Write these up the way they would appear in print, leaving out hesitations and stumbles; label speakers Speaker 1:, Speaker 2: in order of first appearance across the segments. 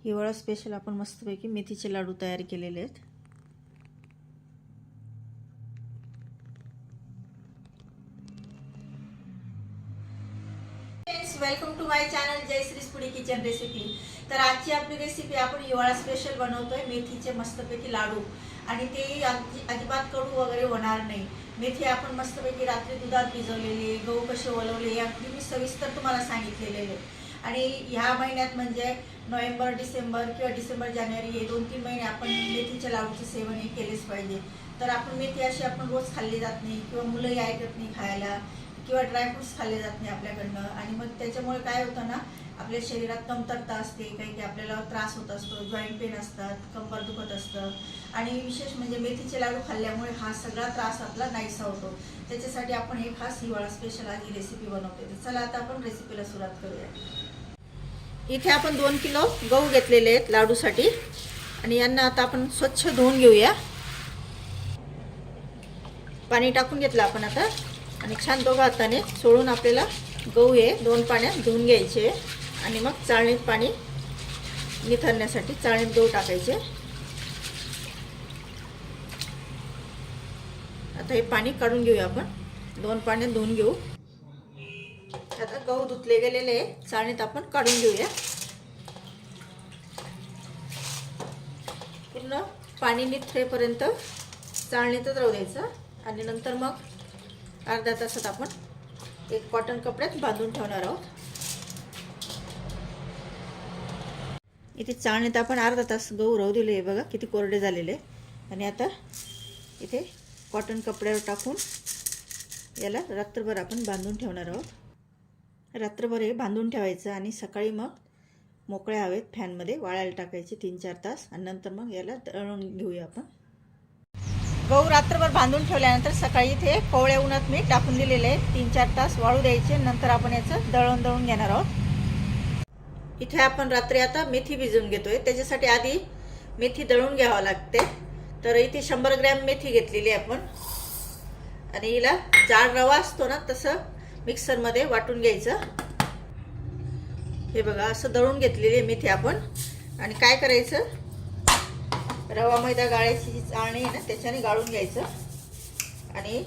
Speaker 1: हिवाळा स्पेशल आपण मस्तपैकी मेथीचे लाडू तयार केलेले आहेत। Welcome to my channel Jayashree's foodie kitchen recipe. तर आजची आपली रेसिपी आपण हिवाळा स्पेशल बनवतोय मेथीचे मस्तपैकी लाडू। आणि ते अजिबात कडू वगैरे होणार नाही। मेथी आपण मस्तपैकी रात्री दुधात भिजवलेली, गहू कसे ओलवले हे अगदी मी सविस्तर तुम्हाला सांगितलेले आहे। आणि ह्या महिन्यात म्हणजे नोव्हेंबर डिसेंबर किंवा डिसेंबर जानेवारी हे 2-3 महिने आपण मेथीच्या लाडूचे सेवन हे केलेच पाहिजे। तर आपण मेथी अशी आपण रोज खाल्ली जात नाही किंवा मुलंही ऐकत नाही खायला किंवा ड्रायफ्रूट्स खाल्ले जात नाही आपल्याकडनं। आणि मग त्याच्यामुळे काय होतं ना, आपल्या शरीरात कमतरता असते, काही आपल्याला त्रास होत असतो, जॉईंट पेन असतात, कंबर दुखत असतं। आणि विशेष म्हणजे मेथीचे लाडू खाल्ल्यामुळे हा सगळा त्रास आपला नाहीसा होतो। त्याच्यासाठी आपण हे खास हिवाळा स्पेशल आज ही रेसिपी बनवते। तर चला आता आपण रेसिपीला सुरुवात करूया। इथे आपण 2 किलो गहू घेतलेले आहेत लाडूसाठी आणि यांना आता आपण स्वच्छ धुवून घेऊया। पाणी टाकून घेतलं आपण आता आणि छान दोघा हाताने सोडून आपल्याला गहू हे 2 पाण्यात धुवून घ्यायचे आणि मग चाळणीत पाणी निथरण्यासाठी चाळणीत गहू टाकायचे। आता हे पाणी काढून घेऊया आपण, 2 पाण्यात धुवून घेऊ। आता गहू धुतले गेलेले चाळणीत आपण काढून घेऊया। पूर्ण पाणी निथरेपर्यंत चाळणीतच राहू द्यायचं आणि नंतर मग अर्ध्या तासात आपण एक कॉटन कपड्यात बांधून ठेवणार आहोत। इथे चाळणीत आपण अर्धा तास गहू राहू दिले, बघा किती कोरडे झालेले। आणि आता इथे कॉटन कपड्यावर टाकून याला रात्रभर आपण बांधून ठेवणार आहोत। रात्रभर हे बांधून ठेवायचं आणि सकाळी मग मोकळ्या हवेत फॅनमध्ये वाळायला टाकायचे 3-4 तास आणि नंतर मग याला दळून घेऊया आपण। गहू रात्रभर बांधून ठेवल्यानंतर सकाळी इथे कोवळ्या उन्हात मी टाकून दिलेले 3-4 तास वाळू द्यायचे। नंतर आपण याचं दळून घेणार आहोत। इथे आपण रात्री आता मेथी भिजवून घेतोय, त्याच्यासाठी आधी मेथी दळून घ्यावं लागते। तर इथे 100 ग्रॅम मेथी घेतलेली आपण आणि हिला जाड रवा असतो ना तसं मिक्सरमध्ये वाटून घ्यायचं। हे बघा असं दळून घेतलेली मेथी आपण। आणि काय करायचं, रवा मैदा गाळायची जी चाळणी आहे ना त्याच्याने गाळून घ्यायचं आणि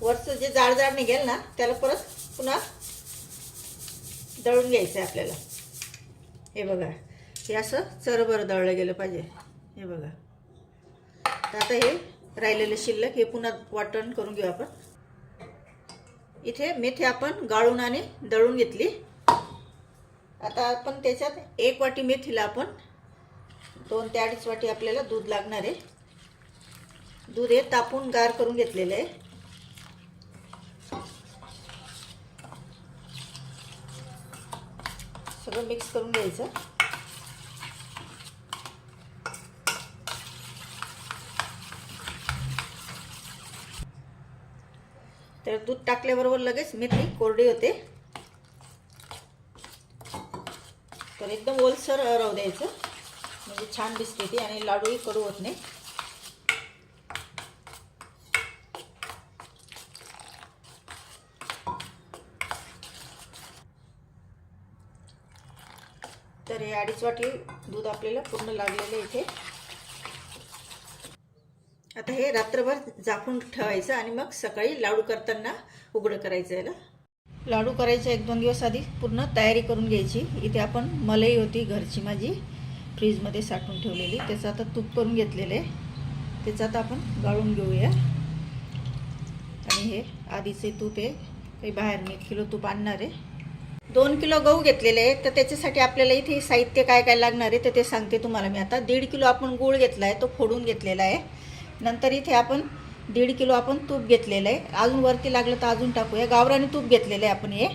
Speaker 1: वरचं जे जाड जाड निघेल ना त्याला परत पुन्हा दळून घ्यायचं आहे आपल्याला। हे बघा हे असं चरभर दळलं गेलं पाहिजे। हे बघा तर आता हे राहिलेलं शिल्लक हे पुन्हा वाटण करून घेऊ आपण। इथे मेथी आपण गाळून आणि दळून घेतली। आता आपण त्याच्यात 1 वाटी मेथीला आपण 2 ते 2.5 वाटी आपल्याला दूध लागणार आहे। दूध हे तापून गार करून घेतलेले आहे। सगळं मिक्स करून घ्यायचं। तर दूध टाकल्याबरोबर लगेच मेथी कोरडी होते, तर एकदम ओलसर राहू द्यायचं म्हणजे छान दिसते ती आणि लाडूही कडू होत नाही। तर हे 2.5 वाटी दूध आपल्याला पूर्ण लागलेलं आहे इथे। आता हे रात्रभर झाकून ठेवायचं आणि मग सकाळी लाडू करताना उघडं करायचं। याला लाडू करायच्या 1-2 दिवस आधी पूर्ण तयारी करून घ्यायची। इथे आपण मलई होती घरची माझी फ्रीजमध्ये साठवून ठेवलेली, त्याचं आता तूप करून घेतलेलं आहे, त्याचं आता आपण गाळून घेऊया। आणि हे आधीचे तूप आहे, काही बाहेर मी 1 किलो तूप आणणार आहे। 2 किलो गहू घेतलेले आहे, तर त्याच्यासाठी आपल्याला इथे साहित्य काय काय लागणार आहे तर ते सांगते तुम्हाला मी आता। 1.5 किलो आपण गूळ घेतला आहे, तो फोडून घेतलेला आहे। नंतर इथे आपण 1.5 किलो आपण तूप घेतलेलं आहे, अजून वरती लागलं तर अजून टाकूया। गावरानी तूप घेतलेलं आहे आपण हे।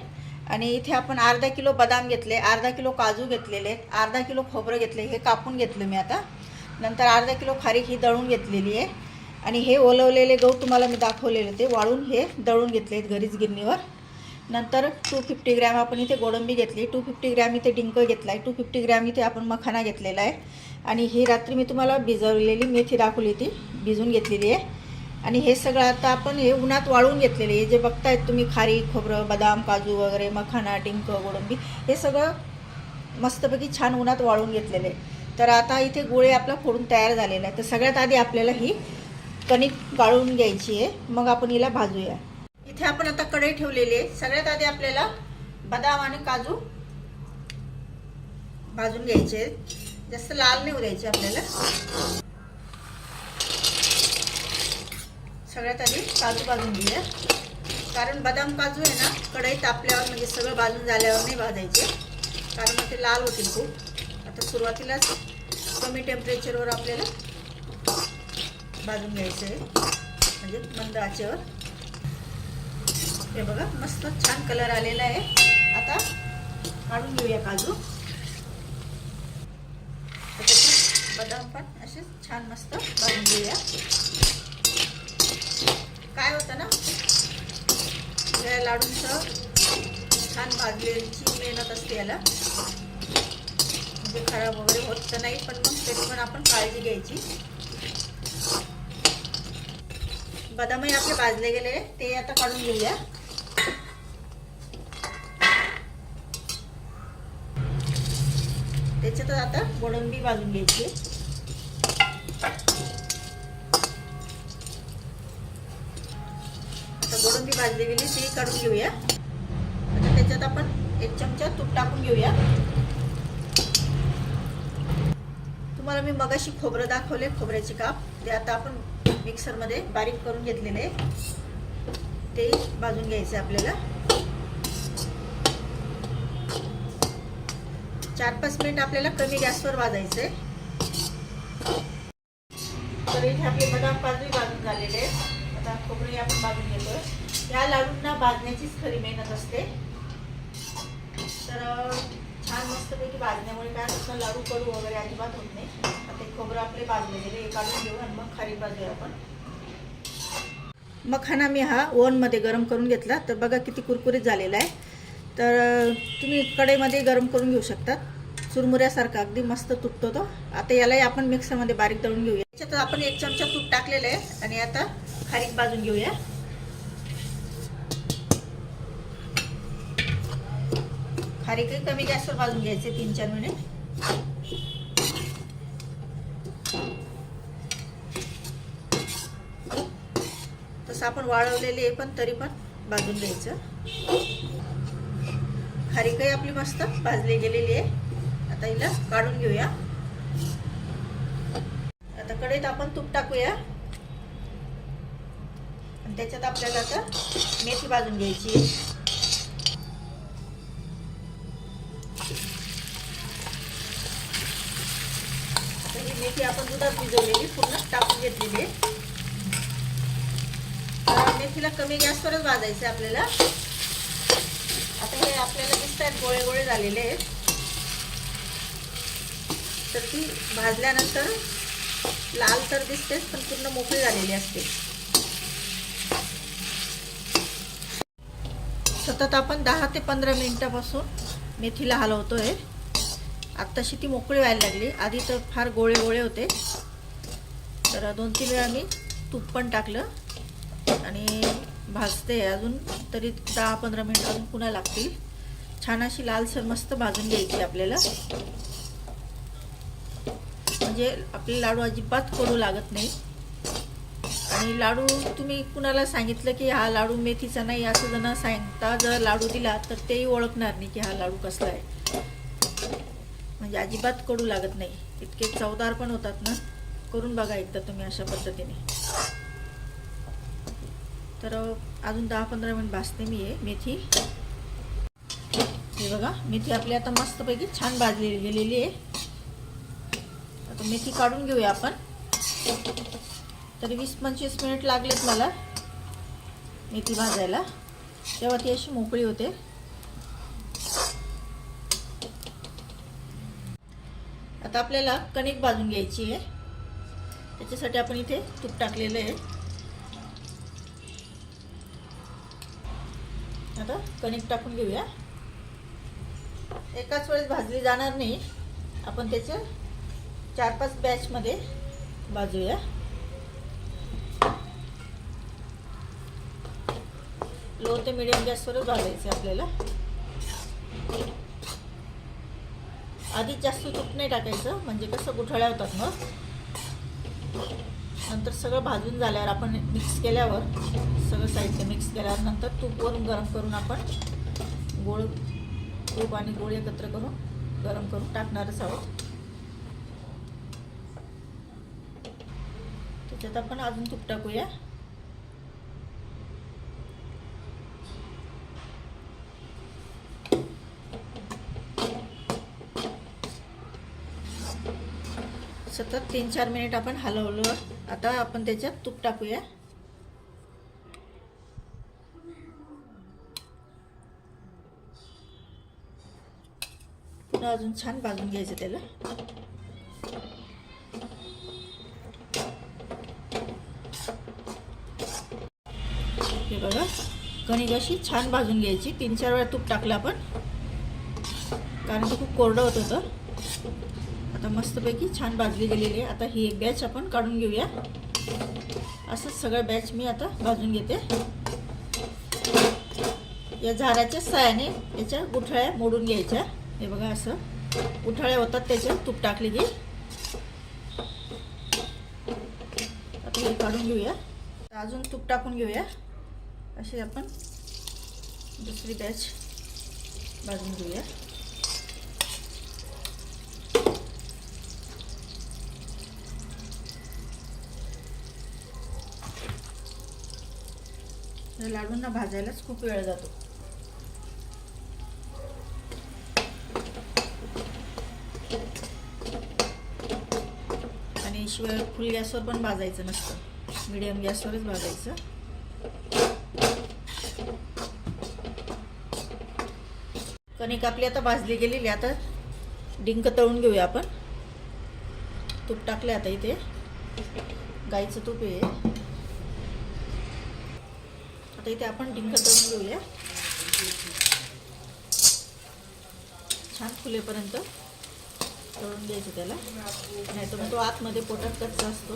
Speaker 1: आणि इथे आपण अर्धा किलो बदाम घेतले, अर्धा किलो काजू घेतलेले, अर्धा किलो खोबरं घेतले, हे कापून घेतलं मी आता। नंतर अर्धा किलो खारीक ही दळून घेतलेली आहे। आणि हे ओलवलेले गहू तुम्हाला मी दाखवलेले ते वाळून हे दळून घेतले घरीच गिरणीवर। नंतर 250 ग्रॅम आपण इथे गोडंबी घेतली, 250 ग्रॅम इथे डिंक घेतला आहे, 250 ग्रॅम इथे आपण मखाना घेतलेला आहे। आणि ही रात्री मी तुम्हाला भिजवलेली मेथी दाखवली ती भिजून घेतलेली आहे। आणि हे सगळं आता आपण हे उन्हात वाळून घेतलेले, हे जे बघतायत तुम्ही खारीक खोबरं बदाम काजू वगैरे मखाना डिंक गोडंबी हे सगळं मस्तपैकी छान उन्हात वाळून घेतलेले. तर आता इथे गोळे आपला फोडून तयार झालेला आहे. तर सगळ्यात आधी आपल्याला ही कणिक गाळून घ्यायची आहे, मग आपण हिला भाजूया. इथे आपण आता कढई ठेवलेली आहे. सगळ्यात आधी आपल्याला बदाम आणि काजू भाजून घ्यायचे. जास्त लाल नाही होऊ द्यायचे आपल्याला. सगळ्यात आधी काजू भाजून घेऊया, कारण बदाम काजू आहे ना कढई तापल्यावर म्हणजे सगळं भाजून झाल्यावर नाही भाजायचे, कारण मग ते लाल होतील खूप. आता सुरुवातीलाच कमी टेम्परेचरवर आपल्याला भाजून घ्यायचं आहे, म्हणजे मंद आचेवर. हे बघा मस्त छान कलर आलेला आहे. आता काढून घेऊया काजू. बदाम पण असे छान मस्त भाजून घेऊया. काय होतं ना, या लाडूंचं छान भाजलेली मेहनत असते याला, म्हणजे खराब वगैरे होत तर नाही, पण मग तरी पण आपण काळजी घ्यायची. बदामही आपले भाजले गेले, ते आता काढून घेऊया. त्याच्यातच आता गोडंबी भाजून घ्यायची. आता गोडंबी भाजली गेली ती काढून घेऊया. आता त्याच्यात आपण 1 चमचा तूप टाकून घेऊया. तुम्हाला मी मगाशी खोबरं दाखवले, खोबऱ्याचे काप, ते आता आपण मिक्सरमध्ये बारीक करून घेतलेले, ते भाजून घ्यायचे आपल्याला. 4-5 मिनिट आपल्याला कमी गॅसवर भाजायचे. तर इथे आपले बदाम काजू भाजून झालेले आहेत. आता खोबरे आपण भाजून घेतोय. या लाडूंना भाजण्याचीच खरी मेहनत असते. तर छान मस्तपैकी भाजण्यामुळे काय होतं, लाडू कडू वगैरे अजिबात होत नाही. आता ते खोबरं आपले भाजले गेले, हे काढून घेऊ आणि मग खारी भाजूया आपण. मखाना मी हा ओव्हनमध्ये गरम करून घेतला. तर बघा किती कुरकुरीत झालेला आहे. तर तुम्ही कढईमध्ये गरम करून घेऊ शकतात. चुरमुऱ्यासारखा अगदी मस्त तुटतो तो. आता यालाही आपण मिक्सरमध्ये बारीक दळून घेऊया. याच्यात आपण 1 चमचा तूप टाकलेलं आहे आणि आता खारीक भाजून घेऊया. खारीकही कमी गॅसवर भाजून घ्यायचे 3-4 मिनिट. तसं आपण वाळवलेले आहे, पण तरी पण भाजून घ्यायचं. खारीकही आपली मस्त भाजली गेलेली आहे. आता हिला काढून घेऊया. आता कढईत आपण तूप टाकूया आणि त्याच्यात आपल्याला आता मेथी भाजून घ्यायची. आता ही मेथी आपण दुधात भिजवलेली पूर्ण टाकून घेतलेली आहे. तर मेथीला कमी गॅसवरच भाजायचं आपल्याला. आता हे आपल्याला दिसतात गोळे गोळे झालेले आहेत. तर ती भाजल्यानंतर लाल तर दिसतेच, पण पूर्ण मोकळी झालेली असते. सतत आपण 10 ते 15 मिनिटापासून मेथीला हलवतोय. आत्ताशी ती मोकळी व्हायला लागली. आधी तर फार गोळे गोळे होते. तर 2-3 वेळा मी तूप पण टाकलं आणि भाजते अजून, तरी 10-15 मिनिट अजून पुन्हा लागतील. छान अशी लालसर मस्त भाजून घ्यायची आपल्याला, म्हणजे आपले लाडू अजिबात कडू लागत नाही. आणि लाडू तुम्ही कुणाला सांगितलं की हा लाडू मेथीचा नाही असं जण सांगता, जर लाडू दिला तर तेही ओळखणार नाही की हा लाडू कसला आहे. म्हणजे अजिबात कडू लागत नाही. इतके चवदार पण होतात ना. करून बघा एकदा तुम्ही अशा पद्धतीने. तर अजून 10-15 मिनिट भाजते मी हे मेथी. हे बघा मेथी आपली आता मस्तपैकी छान भाजली गेलेली आहे. आता मेथी काढून घेऊया आपण. तरी 20-25 मिनिट लागलेत मला मेथी भाजायला, तेव्हा ती अशी मोकळी होते. आता आपल्याला कणिक भाजून घ्यायची आहे. त्याच्यासाठी आपण इथे तूप टाकलेलं आहे. आता कणिक टाकून घेऊया. एकाच वेळेस भाजली जाणार नाही, आपण त्याच्या 4-5 बॅचमध्ये भाजूया. लो ते मिडियम गॅसवरच भाजायचे आपल्याला. आधीच जास्त तूप नाही टाकायचं, म्हणजे कसं गुठळ्या होतात मग. नंतर सगळं भाजून झाल्यावर आपण मिक्स केल्यावर, सगळं साहित्य मिक्स केल्यावर नंतर तूप वरून गरम करून आपण तूप आणि गोळ एकत्र करून गरम करून टाकणारच आहोत. त्याच्यात आपण अजून तूप टाकूया. सतत 3-4 मिनिट आपण हलवलं. आता आपण त्याच्यात तूप टाकूया. पुन्हा अजून छान भाजून घ्यायचं त्याला. हे बघा, कणिक अशी छान भाजून घ्यायची. 3-4 वेळा तूप टाकलं आपण, कारण ते खूप कोरडं होत होतं. आता मस्तपैकी छान भाजली गेलेली आहे. आता ही एक बॅच आपण काढून घेऊया. असंच सगळं बॅच मी आता भाजून घेते. या झाराच्या साहाय्याने याच्या गुठळ्या मोडून घ्यायच्या. हे बघा, असं गुठळ्या होतात त्याच्यात तूप टाकली की. आता हे काढून घेऊया. अजून तूप टाकून घेऊया. अशी आपण दुसरी बॅच भाजून घेऊया. लाडूंना भाजायलाच खूप वेळ जातो. आणि शिवाय फुल गॅसवर पण भाजायचं नसतं, मीडियम गॅसवरच भाजायचं. कणिक आपली आता भाजली गेलेली. आता डिंक तळून घेऊया आपण. तूप टाकले आता इथे, गाईचं तूप आहे. इथे आपण डिंक तळून घेऊया. छान फुलेपर्यंत तळून घ्यायचं त्याला, नाही तर मग तो आतमध्ये पोटात कच्चा असतो.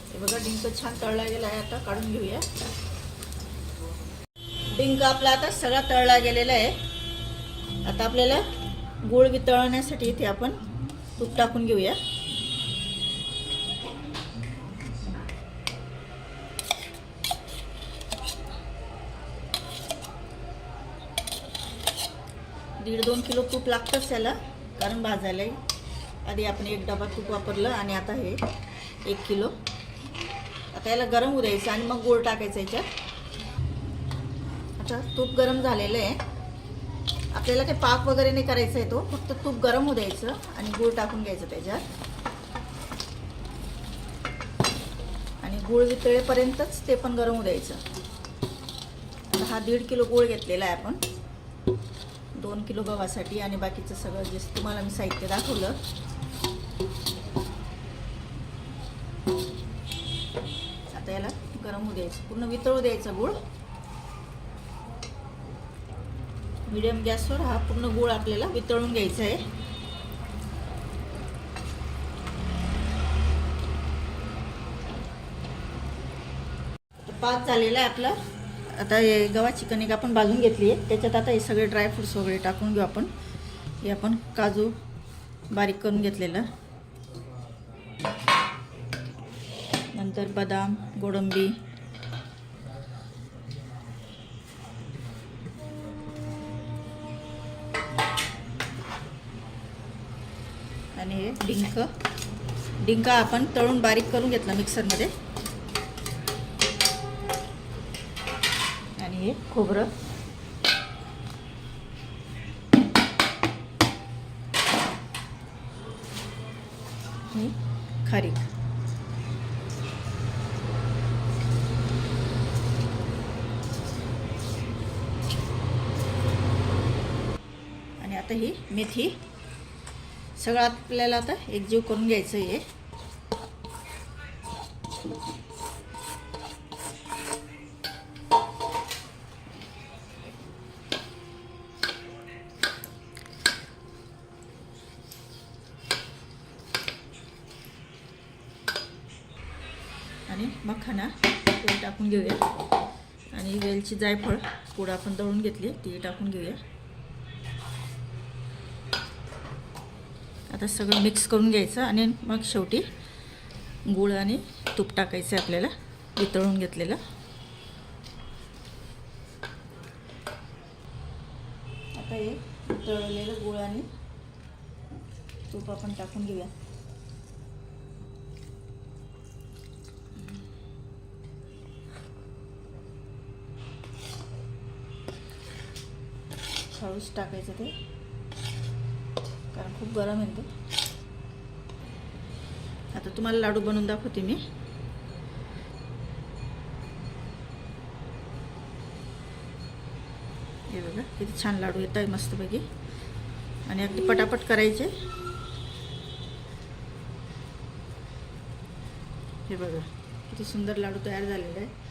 Speaker 1: हे बघा, डिंक छान तळला गेला आहे. आता काढून घेऊया. डिंक आपला आता सगळा तळला गेलेला आहे. आता आपल्याला गूळ वितळण्यासाठी इथे आपण तूप टाकून घेऊया. दीड 2 किलो तूप लागतंच त्याला, कारण भाजायलाही. आधी आपण 1 डबा तूप वापरलं आणि आता हे 1 किलो. आता याला गरम होऊ द्यायचं आणि मग गूळ टाकायचं याच्यात. आता तूप गरम झालेलं आहे. आपल्याला काही पाक वगैरे नाही करायचं आहे, तो फक्त तूप गरम होऊ द्यायचं आणि गूळ टाकून घ्यायचं त्याच्यात. आणि गूळ वितळेपर्यंतच ते पण गरम होऊ द्यायचं. आता हा 1.5 किलो गूळ घेतलेला आहे आपण 2 किलो गव्हासाठी. आणि बाकीचं सगळं जे तुम्हाला मी साहित्य दाखवलं. आता याला गरम होऊ द्यायचं, पूर्ण वितळू द्यायचं गूळ. मीडियम गॅसवर हा पूर्ण गूळ आपल्याला वितळून घ्यायचा आहे. पाक झालेला आहे आपला. आता हे गव्हाची कणिक आपण भाजून घेतली आहे. त्याच्यात आता हे सगळे ड्रायफ्रूट्स वगैरे टाकून घेऊ आपण. हे आपण काजू बारीक करून घेतलेलं, नंतर बदाम, गोडंबी, आणि हे डिंक आपण तळून बारीक करून घेतला मिक्सरमध्ये. आणि हे खोबरं, खारीक. आणि आता ही मेथी. सगळं आपल्याला आता एकजीव करून घ्यायचं आहे. आणि मखाना पूड टाकून घेऊया. आणि वेलची, जायफळ पूड आपण दळून घेतली ती टाकून घेऊया. आता सगळं मिक्स करून घ्यायचं आणि मग शेवटी गूळ आणि तूप टाकायचं आहे आपल्याला वितळून घेतलेलं. आता हे तळलेलं गूळ आणि तूप आपण टाकून घेऊया. हळूच टाकायचं ते, कारण खूप गरम आहे ते. आता तुम्हाला लाडू बनवून दाखवते मी. हे बघा किती छान लाडू येत आहे मस्तपैकी, आणि अगदी पटापट करायचे. हे बघा किती सुंदर लाडू तयार झालेले आहे.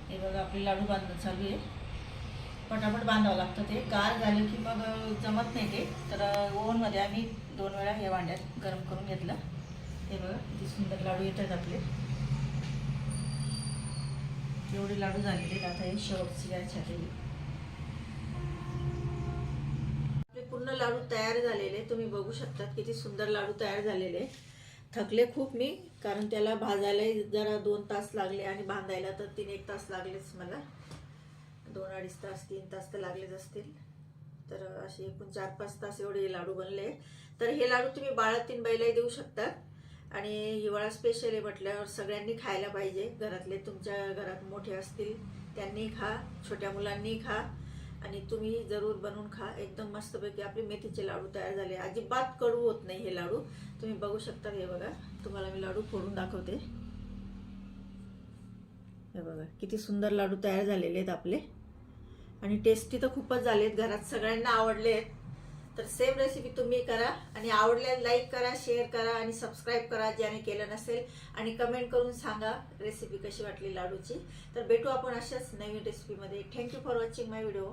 Speaker 1: हे बघा आपले लाडू बांधणं चालू आहे. पटापट बांधावं लागतं ते, गार झालं की मग जमत नाही ते. तर ओव्हनमध्ये आम्ही 2 वेळा हे भांड्यात गरम करून घेतलं. हे बघा किती सुंदर लाडू येतात आपले. एवढे लाडू झालेले आहेत. आता हे शेवटची याच्यात आपले पूर्ण लाडू तयार झालेले तुम्ही बघू शकता. किती सुंदर लाडू तयार झालेले. थकले खूप मी, कारण त्याला भाजायला जरा 2 तास लागले आणि बांधायला तर 3-1 तास लागलेच मला. 2-2.5 तास 3 तास तर लागलेच असतील. तर असे एकूण 4-5 तास एवढे लाडू बनले. तर हे लाडू तुम्ही बाळातीन बाईलाही देऊ शकता, आणि हिवाळा स्पेशल आहे म्हटल्यावर सगळ्यांनी खायला पाहिजे. घरातले तुमच्या घरात मोठे असतील त्यांनी खा, छोट्या मुलांनी खा, आणि तुम्ही जरूर बनवून खा. एकदम मस्तपैकी आपले मेथीचे लाडू तयार झाले. अजिबात कडू होत नाही हे लाडू. तुम्ही बघू शकता. हे बघा तुम्हाला मी लाडू फोडून दाखवते. हे बघा किती सुंदर लाडू तयार झालेले आहेत आपले, आणि टेस्टी तर खूपच झालेत. घरात सगळ्यांना आवडले आहेत. तर सेम रेसिपी तुम्ही करा, आणि आवडल्यास लाईक करा, शेअर करा आणि सबस्क्राईब करा ज्याने केलं नसेल, आणि कमेंट करून सांगा रेसिपी कशी वाटली लाडूची. तर भेटू आपण अशाच नवीन रेसिपीमध्ये. Thank you for watching my video.